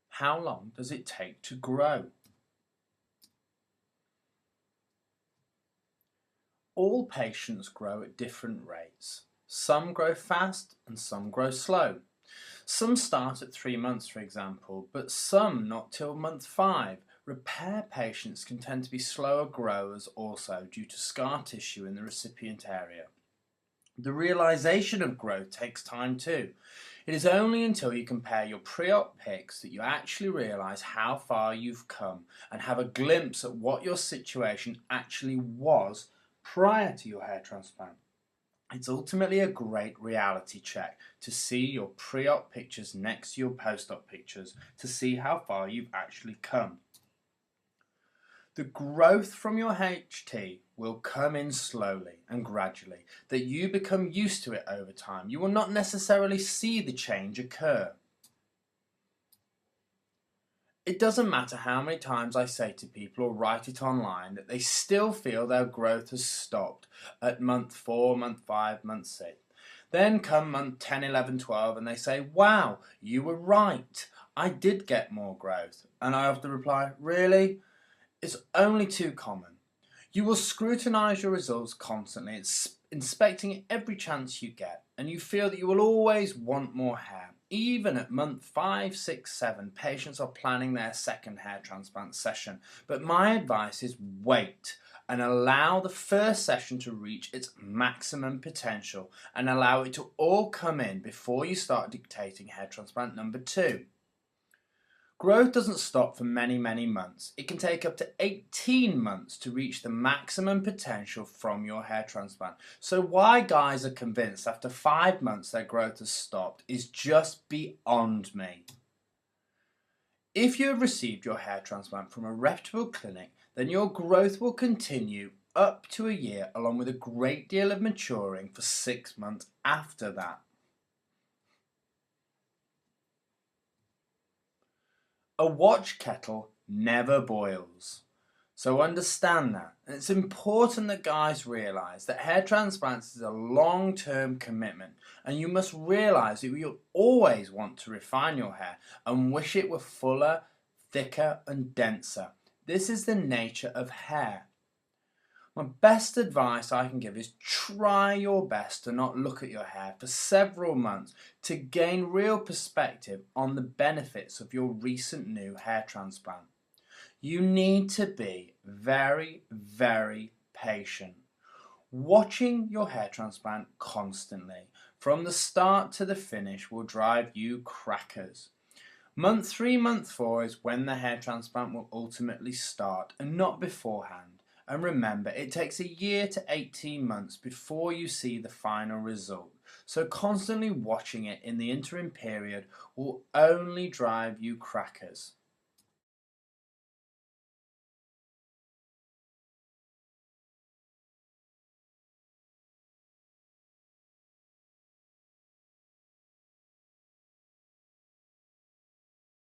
How long does it take to grow? All patients grow at different rates. Some grow fast and some grow slow. Some start at 3 months, for example, but some not till month 5. Repair patients can tend to be slower growers also due to scar tissue in the recipient area. The realization of growth takes time too. It is only until you compare your pre-op pics that you actually realize how far you've come and have a glimpse at what your situation actually was prior to your hair transplant. It's ultimately a great reality check to see your pre-op pictures next to your post-op pictures to see how far you've actually come. The growth from your HT will come in slowly and gradually, that you become used to it over time. You will not necessarily see the change occur. It doesn't matter how many times I say to people or write it online that they still feel their growth has stopped at month 4, month 5, month 6. Then come month 10, 11, 12 and they say, wow, you were right. I did get more growth. And I often reply, really? It's only too common. You will scrutinise your results constantly, inspecting every chance you get, and you feel that you will always want more hair. Even at month 5, 6, 7, patients are planning their second hair transplant session. But my advice is wait and allow the first session to reach its maximum potential and allow it to all come in before you start dictating hair transplant number 2. Growth doesn't stop for many months. It can take up to 18 months to reach the maximum potential from your hair transplant. So why guys are convinced after 5 months their growth has stopped is just beyond me. If you have received your hair transplant from a reputable clinic, then your growth will continue up to a year along with a great deal of maturing for 6 months after that. A watch kettle never boils. So understand that. And it's important that guys realise that hair transplants is a long-term commitment, and you must realise that you'll always want to refine your hair and wish it were fuller, thicker and denser. This is the nature of hair. My best advice I can give is try your best to not look at your hair for several months to gain real perspective on the benefits of your recent new hair transplant. You need to be very patient. Watching your hair transplant constantly from the start to the finish will drive you crackers. Month 3, month 4 is when the hair transplant will ultimately start and not beforehand. And remember, it takes a year to 18 months before you see the final result. So constantly watching it in the interim period will only drive you crackers.